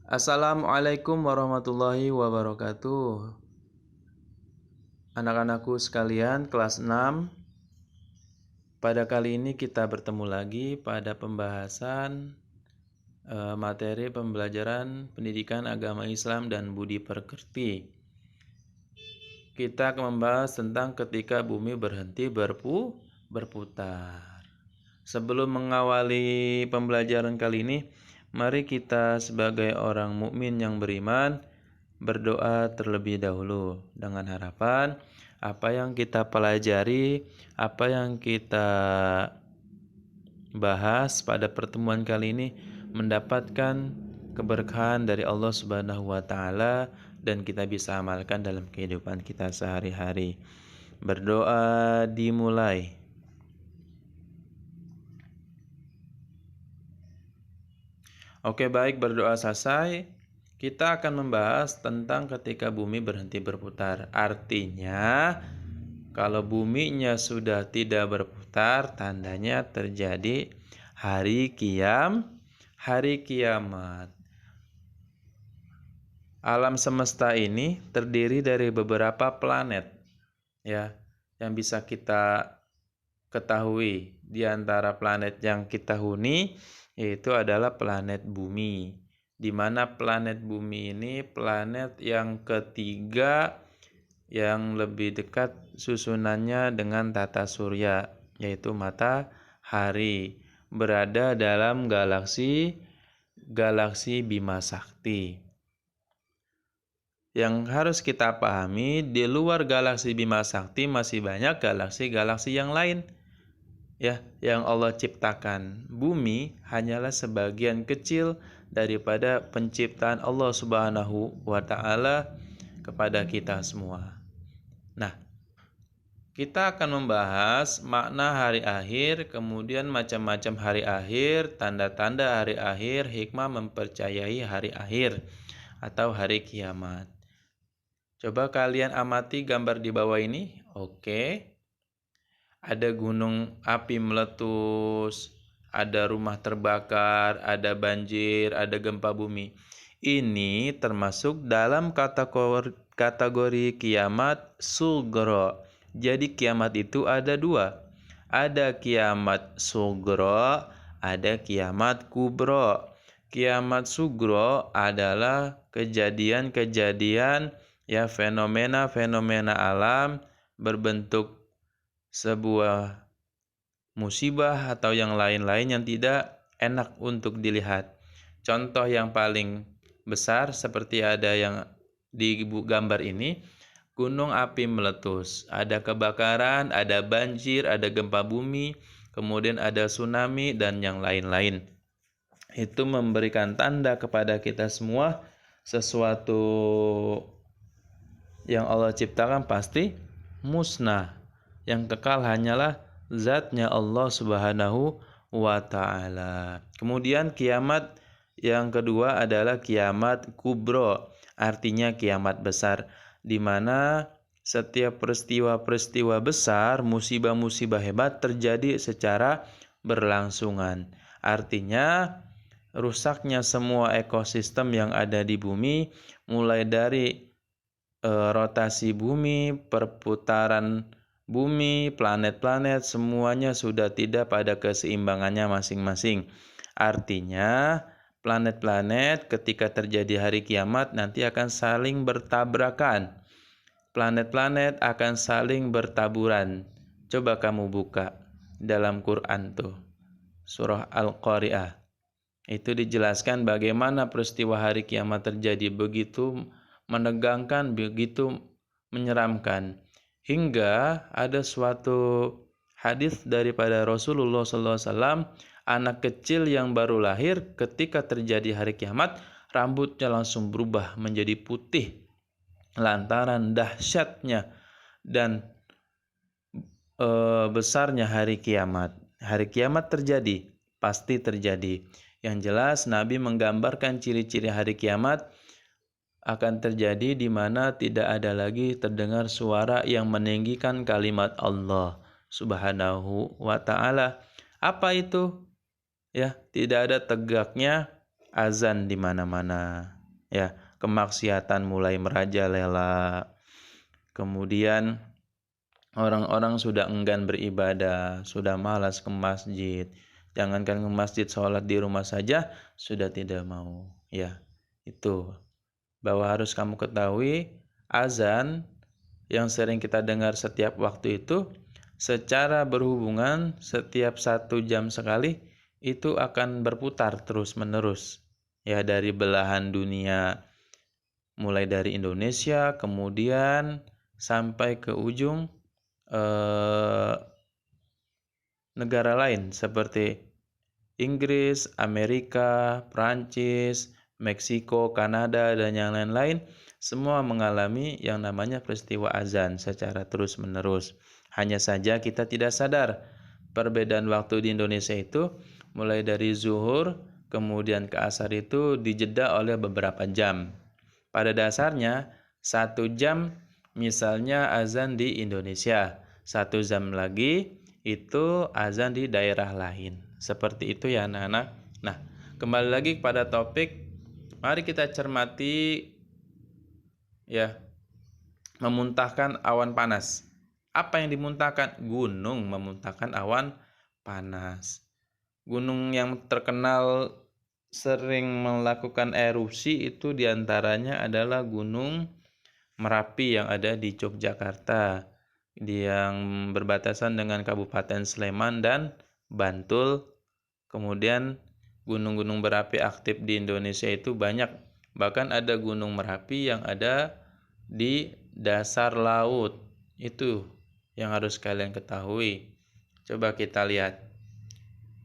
Assalamualaikum warahmatullahi wabarakatuh. Anak-anakku sekalian, kelas 6. Pada kali ini kita bertemu lagi pada pembahasan materi pembelajaran pendidikan agama Islam dan budi pekerti. Kita akan membahas tentang ketika bumi berhenti berputar. Sebelum mengawali pembelajaran kali ini, mari kita sebagai orang mukmin yang beriman berdoa terlebih dahulu dengan harapan apa yang kita pelajari, apa yang kita bahas pada pertemuan kali ini mendapatkan keberkahan dari Allah Subhanahu wa taala dan kita bisa amalkan dalam kehidupan kita sehari-hari. Berdoa dimulai. Oke, baik, berdoa selesai. Kita akan membahas tentang ketika bumi berhenti berputar. Artinya, kalau buminya sudah tidak berputar, tandanya terjadi hari kiamat. Alam semesta ini terdiri dari beberapa planet, ya, yang bisa kita ketahui. Di antara planet yang kita huni yaitu adalah planet bumi, di mana planet bumi ini planet yang ketiga yang lebih dekat susunannya dengan tata surya, yaitu matahari, berada dalam galaksi Bima Sakti. Yang harus kita pahami, di luar galaksi Bima Sakti masih banyak galaksi-galaksi yang lain, ya, yang Allah ciptakan. Bumi hanyalah sebagian kecil daripada penciptaan Allah Subhanahu wa taala kepada kita semua. Nah, kita akan membahas makna hari akhir, kemudian macam-macam hari akhir, tanda-tanda hari akhir, hikmah mempercayai hari akhir atau hari kiamat. Coba kalian amati gambar di bawah ini. Oke. Ada gunung api meletus, ada rumah terbakar, ada banjir, ada gempa bumi. Ini termasuk dalam kategori kiamat sugro. Jadi kiamat itu ada dua. Ada kiamat sugro, ada kiamat kubro. Kiamat sugro adalah kejadian-kejadian, ya, fenomena-fenomena alam berbentuk sebuah musibah atau yang lain-lain yang tidak enak untuk dilihat. Contoh yang paling besar seperti ada yang di gambar ini, gunung api meletus, ada kebakaran, ada banjir, ada gempa bumi, kemudian ada tsunami dan yang lain-lain. Itu memberikan tanda kepada kita semua sesuatu yang Allah ciptakan pasti musnah. Yang kekal hanyalah zatnya Allah Subhanahu wa ta'ala. Kemudian kiamat yang kedua adalah kiamat kubro, artinya kiamat besar, di mana setiap peristiwa-peristiwa besar, musibah-musibah hebat terjadi secara berlangsungan. Artinya rusaknya semua ekosistem yang ada di bumi, mulai dari rotasi bumi, perputaran bumi, planet-planet, semuanya sudah tidak pada keseimbangannya masing-masing. Artinya, planet-planet ketika terjadi hari kiamat nanti akan saling bertabrakan. Planet-planet akan saling bertaburan. Coba kamu buka dalam Quran tuh, surah Al-Qari'ah. Itu dijelaskan bagaimana peristiwa hari kiamat terjadi, begitu menegangkan, begitu menyeramkan. Hingga ada suatu hadis daripada Rasulullah SAW, anak kecil yang baru lahir ketika terjadi hari kiamat, rambutnya langsung berubah menjadi putih lantaran dahsyatnya dan besarnya hari kiamat. Hari kiamat terjadi, pasti terjadi. Yang jelas Nabi menggambarkan ciri-ciri hari kiamat akan terjadi di mana tidak ada lagi terdengar suara yang meninggikan kalimat Allah Subhanahu wa ta'ala. Apa itu? Ya, tidak ada tegaknya azan di mana-mana. Ya, kemaksiatan mulai merajalela. Kemudian orang-orang sudah enggan beribadah, sudah malas ke masjid. Jangankan ke masjid, sholat di rumah saja sudah tidak mau. Ya, itu. Bahwa harus kamu ketahui, azan yang sering kita dengar setiap waktu itu secara berhubungan setiap 1 jam sekali itu akan berputar terus-menerus. Ya, dari belahan dunia, mulai dari Indonesia, kemudian sampai ke ujung negara lain seperti Inggris, Amerika, Prancis, Meksiko, Kanada, dan yang lain-lain, semua mengalami yang namanya peristiwa azan secara terus-menerus. Hanya saja kita tidak sadar perbedaan waktu di Indonesia itu mulai dari zuhur kemudian ke asar itu dijeda oleh beberapa jam. Pada dasarnya 1 jam misalnya azan di Indonesia, 1 jam lagi itu azan di daerah lain. Seperti itu ya anak-anak. Nah, kembali lagi kepada topik, mari kita cermati ya, memuntahkan awan panas. Apa yang dimuntahkan? Gunung memuntahkan awan panas. Gunung yang terkenal sering melakukan erupsi itu diantaranya adalah Gunung Merapi yang ada di Yogyakarta, yang berbatasan dengan Kabupaten Sleman dan Bantul. Kemudian gunung-gunung berapi aktif di Indonesia itu banyak. Bahkan ada Gunung Merapi yang ada di dasar laut. Itu yang harus kalian ketahui. Coba kita lihat.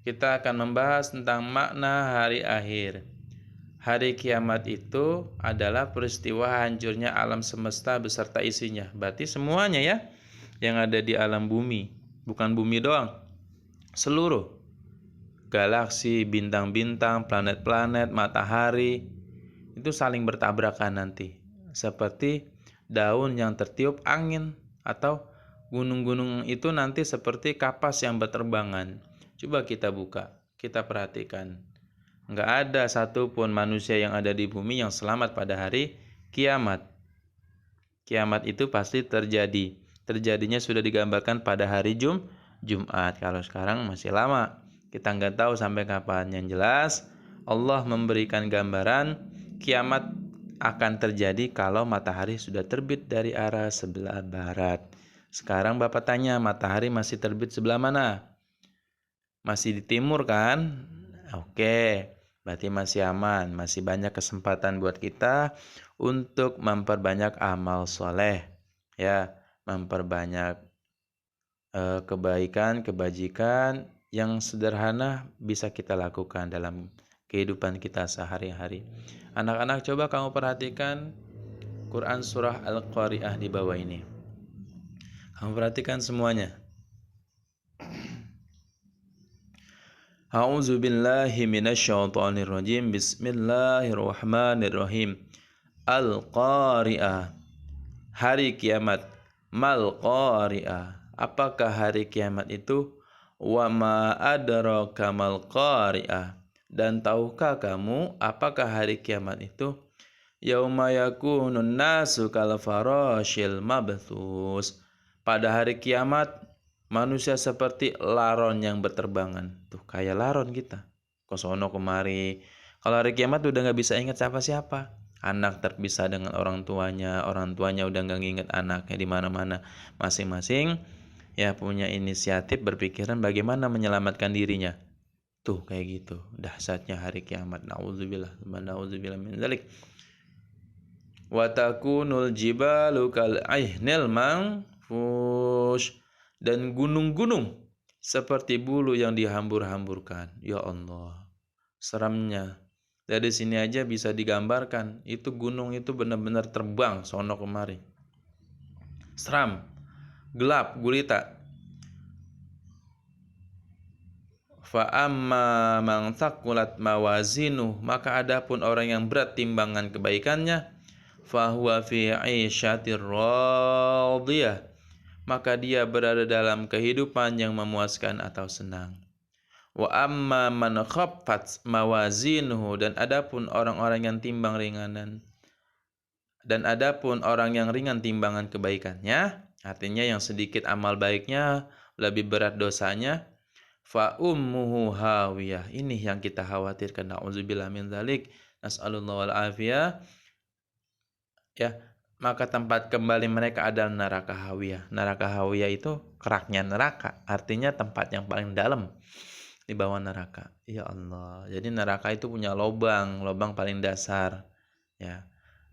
Kita akan membahas tentang makna hari akhir. Hari kiamat itu adalah peristiwa hancurnya alam semesta beserta isinya. Berarti semuanya ya yang ada di alam bumi. Bukan bumi doang. Seluruh galaksi, bintang-bintang, planet-planet, matahari itu saling bertabrakan nanti. Seperti daun yang tertiup angin, atau gunung-gunung itu nanti seperti kapas yang berterbangan. Coba kita buka, kita perhatikan. Enggak ada satupun manusia yang ada di bumi yang selamat pada hari kiamat. Kiamat itu pasti terjadi. Terjadinya sudah digambarkan pada hari Jumat. Kalau sekarang masih lama. Kita nggak tahu sampai kapan. Yang jelas Allah memberikan gambaran kiamat akan terjadi kalau matahari sudah terbit dari arah sebelah barat. Sekarang Bapak tanya, matahari masih terbit sebelah mana? Masih di timur kan? Oke, berarti masih aman. Masih banyak kesempatan buat kita untuk memperbanyak amal soleh. Ya, memperbanyak kebaikan, kebajikan yang sederhana bisa kita lakukan dalam kehidupan kita sehari-hari. Anak-anak, coba kamu perhatikan Quran surah Al-Qari'ah di bawah ini. Kamu perhatikan semuanya. A'udzu billahi minasyaitonir rajim. Bismillahirrahmanirrahim. Al-Qari'ah. Hari kiamat. Mal Qari'ah. Apakah hari kiamat itu? Wa ma adraka mal Qari'ah. Dan tahukah kamu apakah hari kiamat itu? Yauma yakunun nasu kal farashil mabthus. Pada hari kiamat manusia seperti laron yang berterbangan. Tuh, kayak laron kita. Kosono kemari. Kalau hari kiamat udah gak bisa ingat siapa-siapa. Anak terpisah dengan orang tuanya udah gak ingat anaknya di mana-mana. Masing-masing ya punya inisiatif, berpikiran bagaimana menyelamatkan dirinya. Tuh, kayak gitu. Dahsyatnya hari kiamat. Nauzubillah min dzalik. Wa takunul jibalu kal aihnil manfush. Dan gunung-gunung seperti bulu yang dihambur-hamburkan. Ya Allah, seramnya. Dari sini aja bisa digambarkan. Itu gunung itu benar-benar terbang sono kemari. Seram, gelap, gulita. Fa amma man thaqulat mawazinuh, maka adapun orang yang berat timbangan kebaikannya, fa huwa fi 'isyatir radiyah, maka dia berada dalam kehidupan yang memuaskan atau senang. Wa amma man khaffat mawazinuhu, dan adapun orang-orang yang timbang ringanan, dan adapun orang yang ringan timbangan kebaikannya, artinya yang sedikit amal baiknya, lebih berat dosanya, fa ummuhu hawiyah. Ini yang kita khawatirkan. Nauzubillah min dzalik. Nas'alullah wal afiyah. Ya, maka tempat kembali mereka adalah neraka hawiyah. Neraka hawiyah itu keraknya neraka, artinya tempat yang paling dalam di bawah neraka. Ya Allah. Jadi neraka itu punya lubang paling dasar. Ya.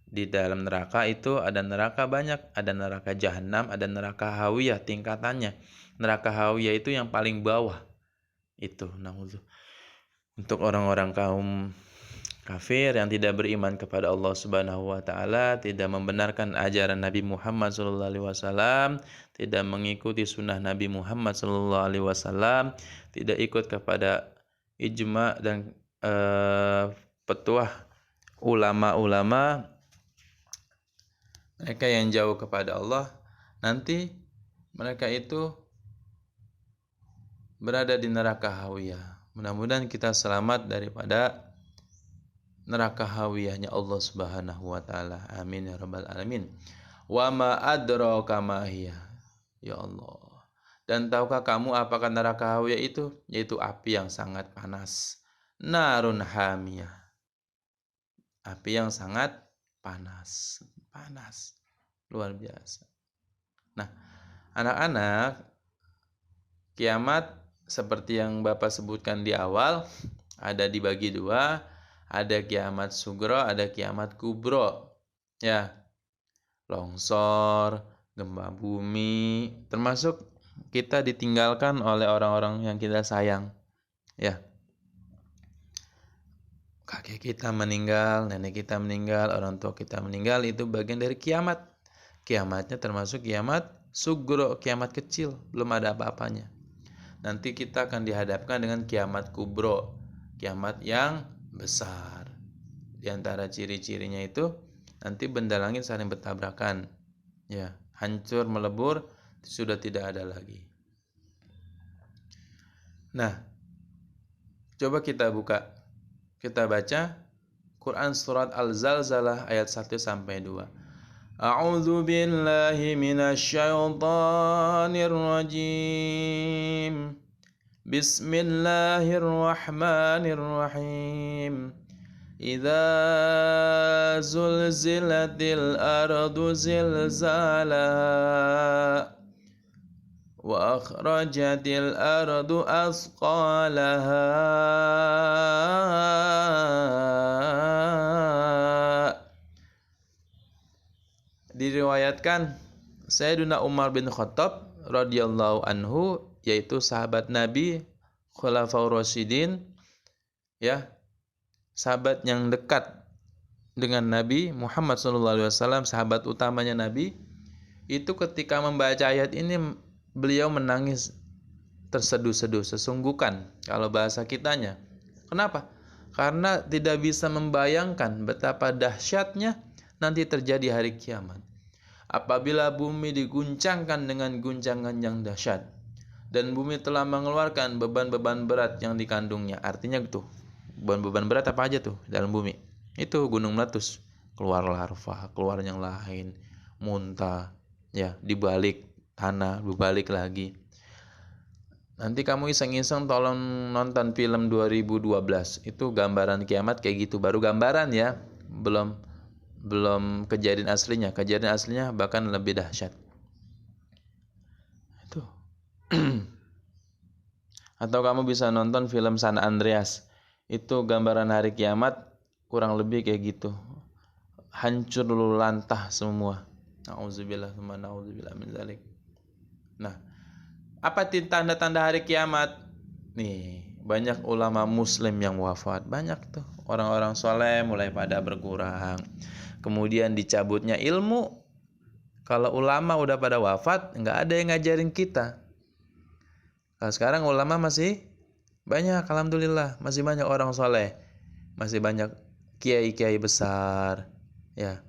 Di dalam neraka itu ada neraka banyak, ada neraka jahanam, ada neraka hawiyah tingkatannya. Neraka hawiyah itu yang paling bawah. Itu untuk orang-orang kaum kafir yang tidak beriman kepada Allah Subhanahu wa taala, tidak membenarkan ajaran Nabi Muhammad sallallahu alaihi wasallam, tidak mengikuti sunnah Nabi Muhammad sallallahu alaihi wasallam, tidak ikut kepada ijma dan petuah ulama-ulama, mereka yang jauh kepada Allah, nanti mereka itu berada di neraka hawiyah. Mudah-mudahan kita selamat daripada neraka hawiyahnya Allah Subhanahu wa taala. Amin ya rabbal alamin. Wa ma adraka ma hiya. Ya Allah. Dan tahukah kamu apakah neraka hawiyah itu? Yaitu api yang sangat panas. Narun hamiyah. Api yang sangat panas. Panas. Luar biasa. Nah, anak-anak, kiamat seperti yang Bapak sebutkan di awal, ada dibagi dua. Ada kiamat sugro, ada kiamat kubro. Ya, longsor, gempa bumi, termasuk kita ditinggalkan oleh orang-orang yang kita sayang. Ya, kakek kita meninggal, nenek kita meninggal, orang tua kita meninggal, itu bagian dari kiamat. Kiamatnya termasuk kiamat sugro, kiamat kecil, belum ada apa-apanya. Nanti kita akan dihadapkan dengan kiamat kubro, kiamat yang besar. Di antara ciri-cirinya itu nanti benda langit saling bertabrakan. Ya, hancur melebur, sudah tidak ada lagi. Nah, coba kita buka. Kita baca Quran surat Al-Zalzalah ayat 1 sampai 2. A'udzu billahi minasy syaithanir rajim. Bismillahirrahmanirrahim. Idza zulzilatil ardu zilzalaha wa akhrajatil ardu asqalaha diriwayatkan Sayyidina Umar bin Khattab radhiyallahu anhu, yaitu sahabat Nabi, Khulafaur Rasyidin, ya, sahabat yang dekat dengan Nabi Muhammad SAW, sahabat utamanya Nabi, itu ketika membaca ayat ini beliau menangis terseduh-seduh, sesungguhkan kalau bahasa kitanya. Kenapa? Karena tidak bisa membayangkan betapa dahsyatnya nanti terjadi hari kiamat. Apabila bumi diguncangkan dengan guncangan yang dahsyat, dan bumi telah mengeluarkan beban-beban berat yang dikandungnya. Artinya gitu, beban-beban berat apa aja tuh dalam bumi? Itu gunung meletus, keluar larva, keluar yang lain, muntah, ya, dibalik tanah, dibalik lagi. Nanti kamu iseng-iseng tolong nonton film 2012. Itu gambaran kiamat kayak gitu, baru gambaran ya, belum kejadian aslinya. Kejadian aslinya bahkan lebih dahsyat. Itu. Atau kamu bisa nonton film San Andreas. Itu gambaran hari kiamat kurang lebih kayak gitu. Hancur lantah semua. Nauzubillah min dzalik. Nah, apa tanda-tanda hari kiamat? Nih, banyak ulama muslim yang wafat. Banyak tuh. Orang-orang soleh mulai pada berkurang. Kemudian dicabutnya ilmu. Kalau ulama udah pada wafat, nggak ada yang ngajarin kita. Kalau sekarang ulama masih banyak, alhamdulillah. Masih banyak orang soleh. Masih banyak kiai-kiai besar. Ya.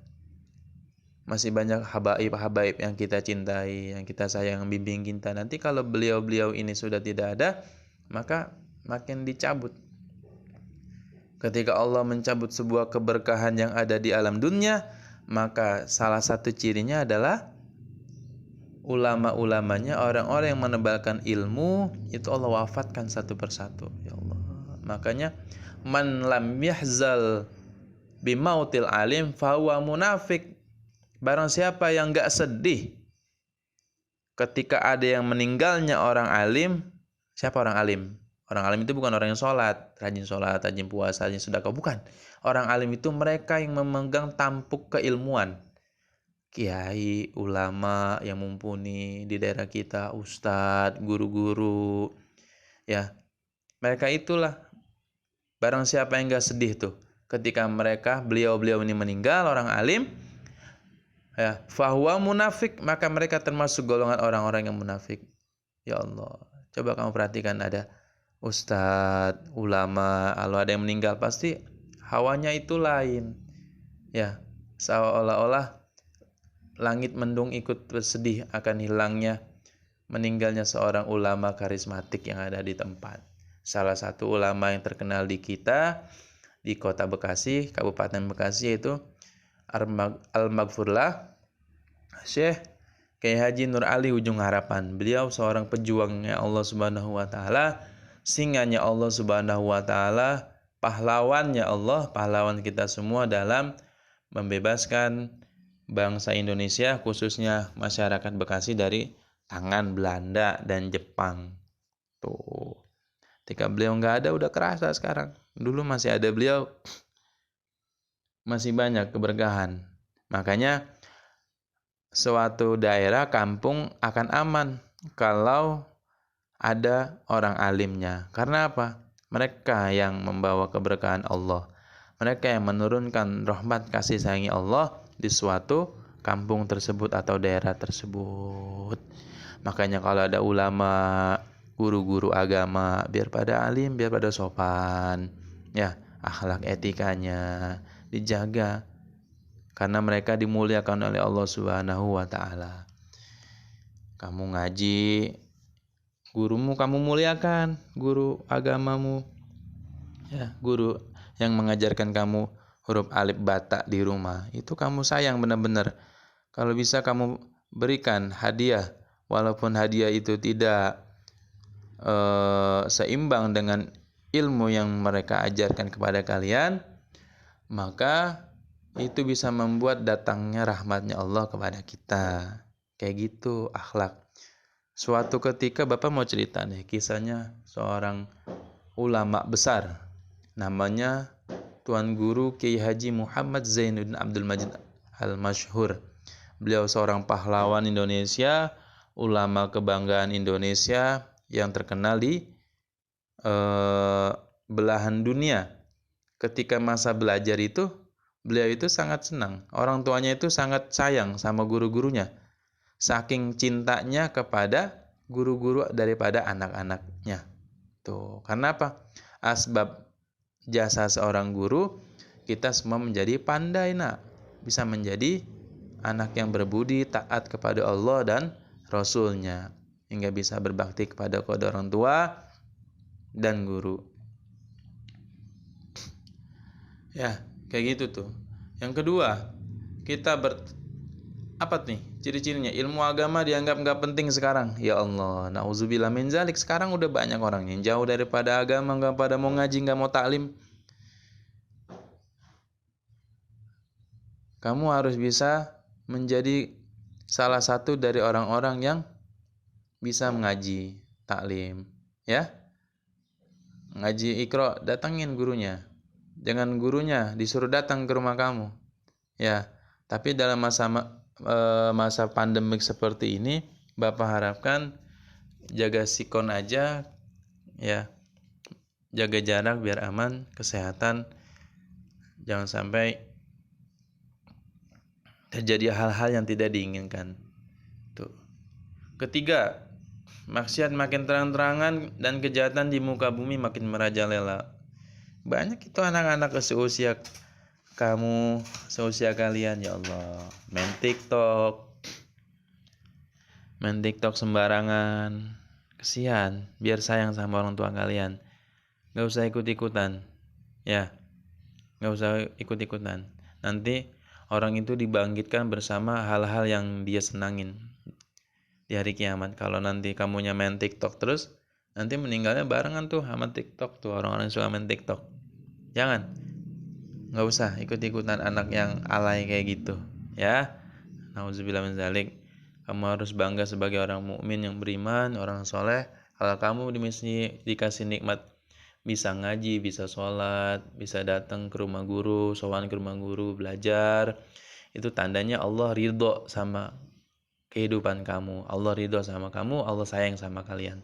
Masih banyak habaib-habaib yang kita cintai, yang kita sayang, bimbing kita. Nanti kalau beliau-beliau ini sudah tidak ada, maka makin dicabut. Ketika Allah mencabut sebuah keberkahan yang ada di alam dunia, maka salah satu cirinya adalah ulama-ulamanya, orang-orang yang menebalkan ilmu, itu Allah wafatkan satu persatu. Ya Allah. Makanya man lam yahzal bimautil alim fahuwa munafik. Barang siapa yang enggak sedih ketika ada yang meninggalnya orang alim. Siapa orang alim? Orang alim itu bukan orang yang sholat, rajin puasa, rajin sedekah, bukan. Orang alim itu mereka yang memegang tampuk keilmuan. Kiai, ulama yang mumpuni di daerah kita, ustadz, guru-guru, ya. Mereka itulah. Barang siapa yang gak sedih tuh ketika beliau-beliau ini meninggal, orang alim, ya, fahuwa munafik, maka mereka termasuk golongan orang-orang yang munafik. Ya Allah, coba kamu perhatikan, ada ustadz, ulama, kalau ada yang meninggal pasti hawanya itu lain. Ya, seolah-olah langit mendung ikut bersedih akan hilangnya meninggalnya seorang ulama karismatik yang ada di tempat. Salah satu ulama yang terkenal di kita, di kota Bekasi, Kabupaten Bekasi, yaitu Al-Maghfurlah Syekh Kiai Haji Nur Ali Ujung Harapan. Beliau seorang pejuangnya Allah Subhanahu wa taala, singanya Allah Subhanahu wa taala, pahlawannya Allah, pahlawan kita semua dalam membebaskan bangsa Indonesia, khususnya masyarakat Bekasi dari tangan Belanda dan Jepang. Tuh. Ketika beliau nggak ada, udah kerasa sekarang. Dulu masih ada beliau, masih banyak keberkahan. Makanya suatu daerah, kampung akan aman kalau ada orang alimnya. Karena apa? Mereka yang membawa keberkahan Allah. Mereka yang menurunkan rahmat kasih sayangi Allah di suatu kampung tersebut atau daerah tersebut. Makanya kalau ada ulama, guru-guru agama, biar pada alim, biar pada sopan, ya, akhlak etikanya dijaga, karena mereka dimuliakan oleh Allah Subhanahu wa taala. Kamu ngaji, gurumu kamu muliakan, guru agamamu, ya, guru yang mengajarkan kamu huruf alif bata di rumah, itu kamu sayang benar-benar. Kalau bisa kamu berikan hadiah, walaupun hadiah itu tidak seimbang dengan ilmu yang mereka ajarkan kepada kalian, maka itu bisa membuat datangnya rahmatnya Allah kepada kita. Kayak gitu akhlak. Suatu ketika Bapak mau cerita nih, kisahnya seorang ulama besar, namanya Tuan Guru Kiai Haji Muhammad Zainuddin Abdul Majid Al-Masyhur. Beliau seorang pahlawan Indonesia, ulama kebanggaan Indonesia yang terkenal di belahan dunia. Ketika masa belajar itu, beliau itu sangat senang. Orang tuanya itu sangat sayang sama guru-gurunya. Saking cintanya kepada guru-guru daripada anak-anaknya. Tuh, karena apa? Asbab jasa seorang guru, kita semua menjadi pandai, nak. Bisa menjadi anak yang berbudi, taat kepada Allah dan Rasul-Nya, hingga bisa berbakti kepada kedua orang tua dan guru. Ya, kayak gitu tuh. Yang kedua, kita apa nih ciri-cirinya? Ilmu agama dianggap nggak penting sekarang. Ya Allah, nauzubillah min zalik. Sekarang udah banyak orang yang jauh daripada agama, nggak pada mau ngaji, nggak mau taklim. Kamu harus bisa menjadi salah satu dari orang-orang yang bisa mengaji, taklim, ya. Ngaji Iqra, datangin gurunya. Jangan gurunya disuruh datang ke rumah kamu. Ya, tapi dalam masa pandemik seperti ini, Bapak harapkan jaga sikon aja, ya. Jaga jarak biar aman, kesehatan. Jangan sampai terjadi hal-hal yang tidak diinginkan. Tuh. Ketiga, maksiat makin terang-terangan dan kejahatan di muka bumi makin merajalela. Banyak itu anak-anak seusia kamu, seusia kalian, ya Allah, main TikTok sembarangan. Kesian, biar sayang sama orang tua kalian. Nggak usah ikut-ikutan. Ya, nggak usah ikut-ikutan. Nanti orang itu dibangkitkan bersama hal-hal yang dia senangin di hari kiamat. Kalau nanti kamunya main TikTok terus, nanti meninggalnya barengan tuh sama TikTok tuh, orang-orang yang suka main TikTok. Jangan, nggak usah ikut-ikutan anak yang alay kayak gitu. Ya, nauzubillah min dzalik. Kamu harus bangga sebagai orang mukmin yang beriman, orang soleh. Kalau kamu dikasih nikmat bisa ngaji, bisa sholat, bisa datang ke rumah guru, sowan ke rumah guru, belajar, itu tandanya Allah ridho sama kehidupan kamu. Allah ridho sama kamu, Allah sayang sama kalian.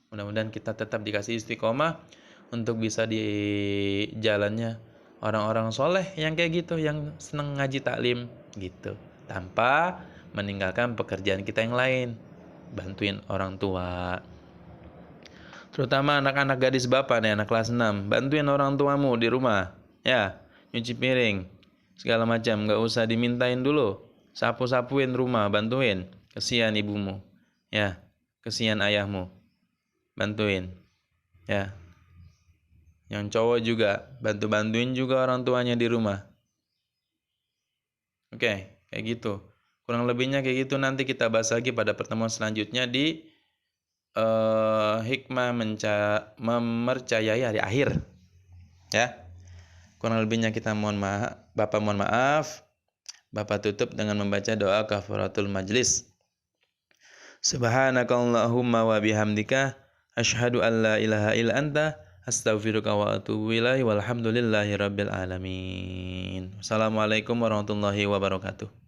Mudah-mudahan kita tetap dikasih istiqomah untuk bisa di jalannya orang-orang soleh yang kayak gitu, yang seneng ngaji taklim gitu, tanpa meninggalkan pekerjaan kita yang lain, bantuin orang tua, terutama anak-anak gadis bapak nih, anak kelas 6, bantuin orang tuamu di rumah, ya, nyuci piring, segala macam, nggak usah dimintain dulu, sapu-sapuin rumah, bantuin, kesian ibumu, ya, kesian ayahmu, bantuin, ya. Yang cowok juga, bantu-bantuin juga orang tuanya di rumah. Oke, kayak gitu. Kurang lebihnya kayak gitu, nanti kita bahas lagi pada pertemuan selanjutnya di hikmah mempercayai hari akhir. Ya. Kurang lebihnya kita mohon maaf, Bapak mohon maaf. Bapak tutup dengan membaca doa kafaratul majlis. Subhanakallahumma wa bihamdika asyhadu an la ilaha illa anta astaghfiruka wa atubu ilaihi walhamdulillahi rabbil alamin. Wassalamualaikum warahmatullahi wabarakatuh.